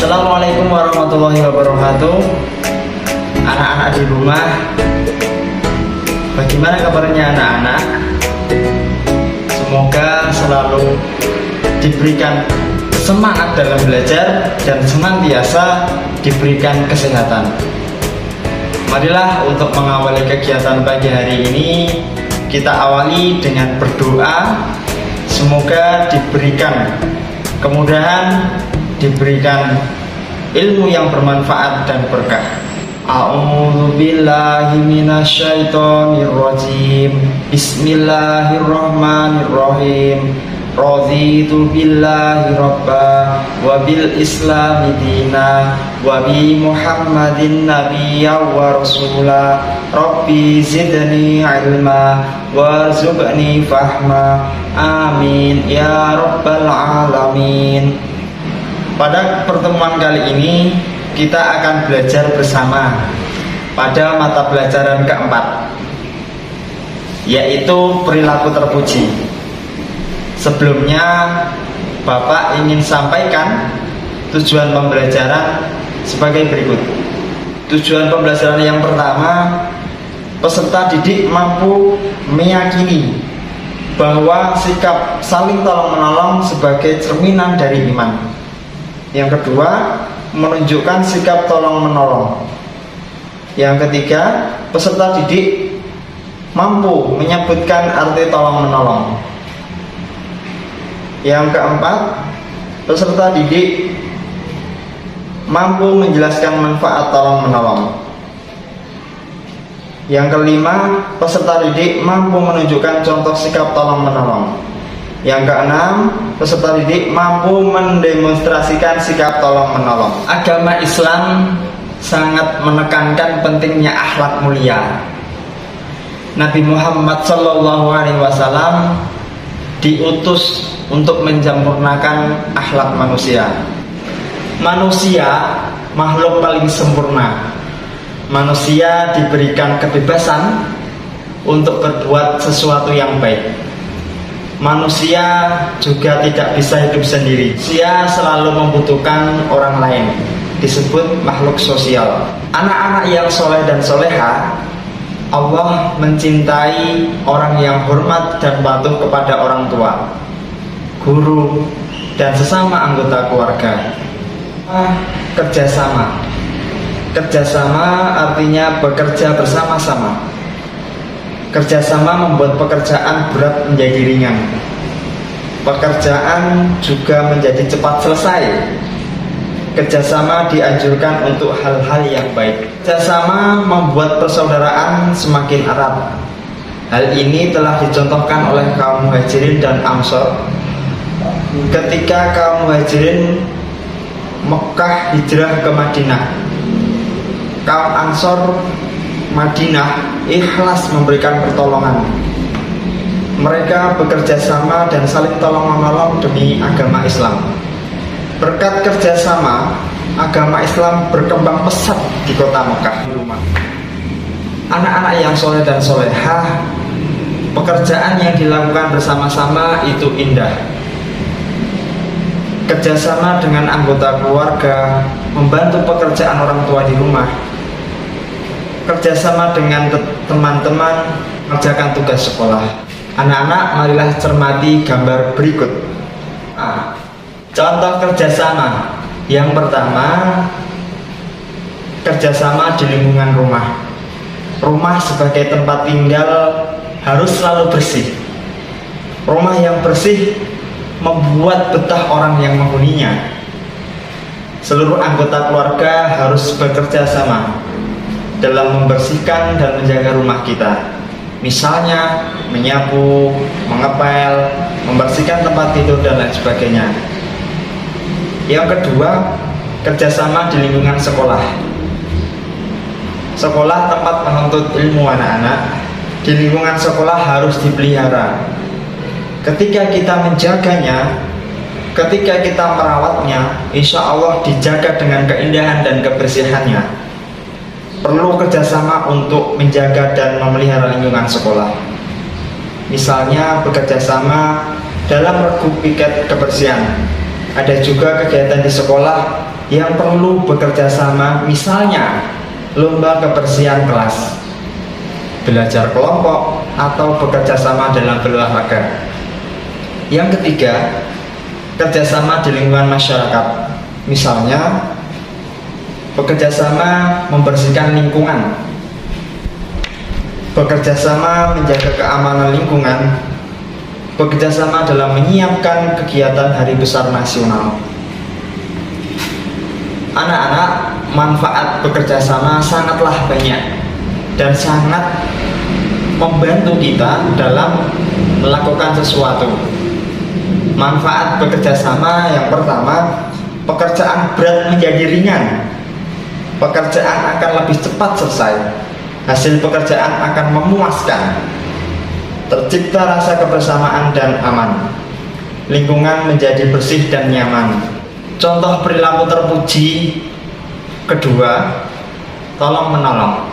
Assalamualaikum warahmatullahi wabarakatuh. Anak-anak di rumah, bagaimana kabarnya anak-anak? Semoga selalu diberikan semangat dalam belajar dan senantiasa diberikan kesehatan. Marilah untuk mengawali kegiatan pagi hari ini, kita awali dengan berdoa. Semoga diberikan kemudahan, diberikan ilmu yang bermanfaat dan berkah. A'udzu billahi minasyaitonir rajim. Bismillahirrahmanirrahim. Raditu billahi rabba wa bil islami dina wa bi Muhammadin nabiyya wa rasula. Rabbi zidni ilma warzuqni fahma. Amin ya rabbal alamin. Pada pertemuan kali ini kita akan belajar bersama pada mata pelajaran keempat, yaitu perilaku terpuji. Sebelumnya Bapak ingin sampaikan tujuan pembelajaran sebagai berikut. Tujuan pembelajaran yang pertama, peserta didik mampu meyakini bahwa sikap saling tolong-menolong sebagai cerminan dari iman. Yang kedua, menunjukkan sikap tolong-menolong. Yang ketiga, peserta didik mampu menyebutkan arti tolong-menolong. Yang keempat, peserta didik mampu menjelaskan manfaat tolong-menolong. Yang kelima, peserta didik mampu menunjukkan contoh sikap tolong-menolong. Yang keenam, peserta didik mampu mendemonstrasikan sikap tolong-menolong. Agama Islam sangat menekankan pentingnya akhlak mulia. Nabi Muhammad SAW diutus untuk menyempurnakan akhlak manusia. Manusia makhluk paling sempurna. Manusia diberikan kebebasan untuk berbuat sesuatu yang baik. Manusia juga tidak bisa hidup sendiri. Manusia selalu membutuhkan orang lain, disebut makhluk sosial. Anak-anak yang soleh dan soleha, Allah mencintai orang yang hormat dan patuh kepada orang tua, guru, dan sesama anggota keluarga. Kerjasama. Kerjasama artinya bekerja bersama-sama. Kerjasama membuat pekerjaan berat menjadi ringan. Pekerjaan juga menjadi cepat selesai. Kerjasama dianjurkan untuk hal-hal yang baik. Kerjasama membuat persaudaraan semakin erat. Hal ini telah dicontohkan oleh kaum Muhajirin dan Ansor. Ketika kaum Muhajirin Mekah hijrah ke Madinah, kaum Ansor Madinah ikhlas memberikan pertolongan. Mereka bekerja sama dan saling tolong-menolong demi agama Islam. Berkat kerjasama, agama Islam berkembang pesat di kota Mekah. Anak-anak yang soleh dan solehah, pekerjaan yang dilakukan bersama-sama itu indah. Kerjasama dengan anggota keluarga, membantu pekerjaan orang tua di rumah, kerjasama dengan teman-teman, mengerjakan tugas sekolah. Anak-anak, marilah cermati gambar berikut. Contoh kerjasama. Yang pertama, kerjasama di lingkungan rumah. Rumah sebagai tempat tinggal harus selalu bersih. Rumah yang bersih membuat betah orang yang menghuninya. Seluruh anggota keluarga harus bekerja sama dalam membersihkan dan menjaga rumah kita. Misalnya menyapu, mengepel, membersihkan tempat tidur dan lain sebagainya. Yang kedua, kerjasama di lingkungan sekolah. Sekolah tempat menuntut ilmu anak-anak. Di lingkungan sekolah harus dipelihara. Ketika kita menjaganya, ketika kita merawatnya, insya Allah dijaga dengan keindahan dan kebersihannya. Perlu kerjasama untuk menjaga dan memelihara lingkungan sekolah. Misalnya bekerjasama dalam regu piket kebersihan. Ada juga kegiatan di sekolah yang perlu bekerja sama, misalnya lomba kebersihan kelas, belajar kelompok, atau bekerja sama dalam berolahraga. Yang ketiga, kerjasama di lingkungan masyarakat, misalnya bekerja sama membersihkan lingkungan, bekerja sama menjaga keamanan lingkungan, bekerja sama dalam menyiapkan kegiatan hari besar nasional. Anak-anak, manfaat bekerja sama sangatlah banyak dan sangat membantu kita dalam melakukan sesuatu. Manfaat bekerja sama yang pertama, pekerjaan berat menjadi ringan. Pekerjaan akan lebih cepat selesai. Hasil pekerjaan akan memuaskan. Tercipta rasa kebersamaan dan aman. Lingkungan menjadi bersih dan nyaman. Contoh perilaku terpuji kedua, tolong menolong.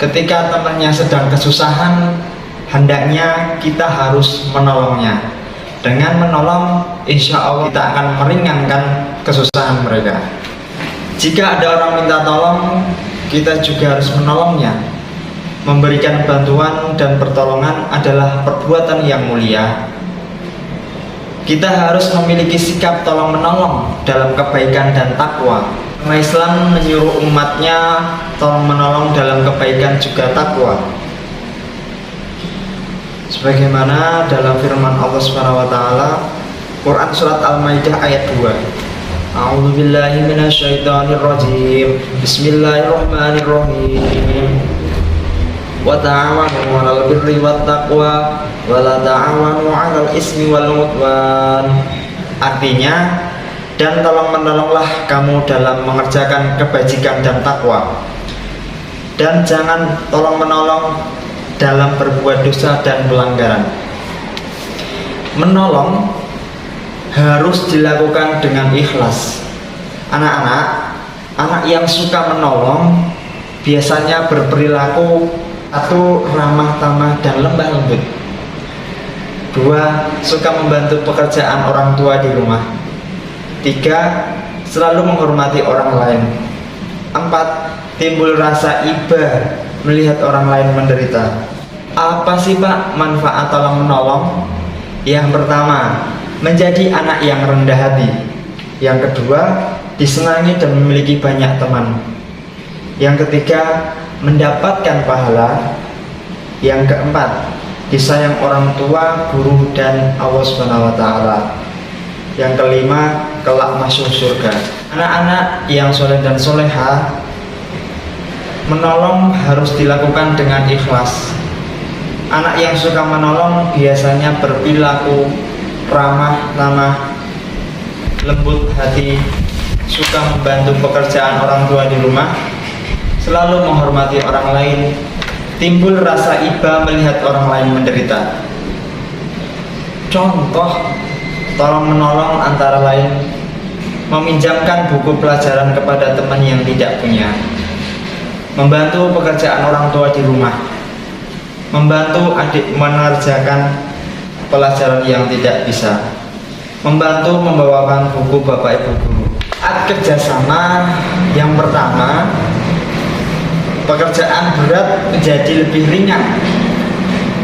Ketika temannya sedang kesusahan, hendaknya kita harus menolongnya. Dengan menolong, insya Allah kita akan meringankan kesusahan mereka. Jika ada orang minta tolong, kita juga harus menolongnya. Memberikan bantuan dan pertolongan adalah perbuatan yang mulia. Kita harus memiliki sikap tolong menolong dalam kebaikan dan takwa. Islam menyuruh umatnya tolong menolong dalam kebaikan juga takwa. Sebagaimana dalam firman Allah Subhanahu wa taala, Quran surat Al-Maidah ayat 2. A'udzu billahi minasyaitonir rajim. Bismillahirrahmanirrahim. Wa ta'awanu 'alal birri wat taqwa wa la ta'awanu 'alal ismi wal 'udwan. Artinya, dan tolong menolonglah kamu dalam mengerjakan kebajikan dan takwa, dan jangan tolong menolong dalam berbuat dosa dan pelanggaran. Menolong harus dilakukan dengan ikhlas. Anak yang suka menolong biasanya berperilaku atau ramah tamah dan lembah lembut. 2. Suka membantu pekerjaan orang tua di rumah. 3. Selalu menghormati orang lain. 4. Timbul rasa iba melihat orang lain menderita. Apa sih Pak manfaat tolong menolong? Yang pertama, menjadi anak yang rendah hati. Yang kedua, disenangi dan memiliki banyak teman. Yang ketiga, mendapatkan pahala. Yang keempat, disayang orang tua, guru, dan Allah Subhanahu wa taala. Yang kelima, kelak masuk surga. Anak-anak yang soleh dan soleha, menolong harus dilakukan dengan ikhlas. Anak yang suka menolong biasanya berperilaku ramah tamah, lembut hati, suka membantu pekerjaan orang tua di rumah, selalu menghormati orang lain, timbul rasa iba melihat orang lain menderita. Contoh tolong menolong antara lain meminjamkan buku pelajaran kepada teman yang tidak punya, membantu pekerjaan orang tua di rumah, membantu adik mengerjakan pelajaran yang tidak bisa, membantu membawakan buku bapak ibu guru. Kerjasama yang pertama, pekerjaan berat menjadi lebih ringan.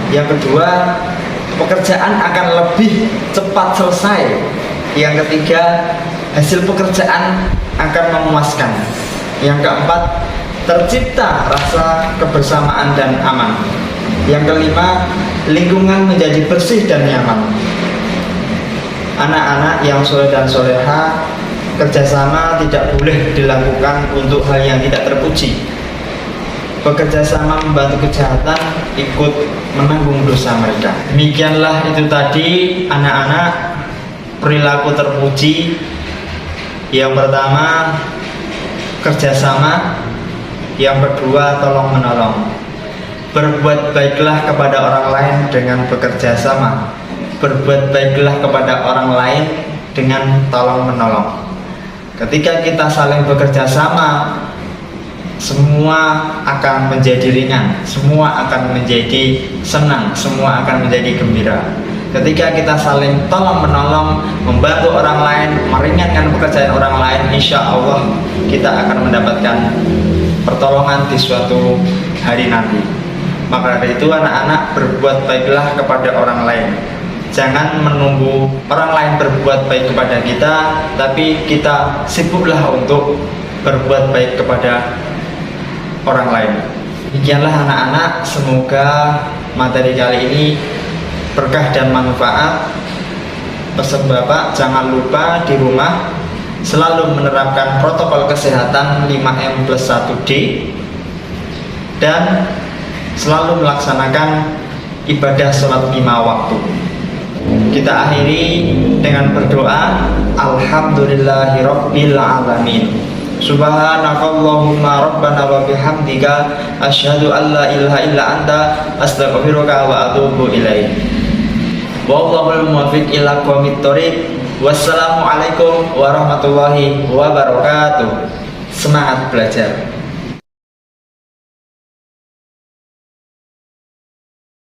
Yang kedua, pekerjaan akan lebih cepat selesai. Yang ketiga, hasil pekerjaan akan memuaskan. Yang keempat, tercipta rasa kebersamaan dan aman. Yang kelima, lingkungan menjadi bersih dan nyaman. Anak-anak yang soleh dan soleha, kerjasama tidak boleh dilakukan untuk hal yang tidak terpuji. Bekerja sama membantu kejahatan, ikut menanggung dosa mereka. Demikianlah itu tadi anak-anak perilaku terpuji. Yang pertama, kerjasama. Yang kedua, tolong menolong. Berbuat baiklah kepada orang lain dengan bekerja sama. Berbuat baiklah kepada orang lain dengan tolong menolong. Ketika kita saling bekerja sama, semua akan menjadi ringan, semua akan menjadi senang, semua akan menjadi gembira. Ketika kita saling tolong menolong, membantu orang lain, meringankan pekerjaan orang lain, insya Allah kita akan mendapatkan pertolongan di suatu hari nanti. Maka dari itu anak-anak, berbuat baiklah kepada orang lain. Jangan menunggu orang lain berbuat baik kepada kita, tapi kita sibuklah untuk berbuat baik kepada orang lain. Demikianlah anak-anak, semoga materi kali ini berkah dan manfaat. Pesan Bapak, jangan lupa di rumah selalu menerapkan protokol kesehatan 5M plus 1D dan selalu melaksanakan ibadah sholat 5 waktu. Kita akhiri dengan berdoa, Alhamdulillahirabbil alamin. Subhanakallahumma rabbana wa bihamdika asyhadu an la ilaha illa anta astaghfiruka wa atubu ilaik. Wallahul muwaffiq ila aqwamit thoriq. Wassalamualaikum warahmatullahi wabarakatuh. Semangat belajar.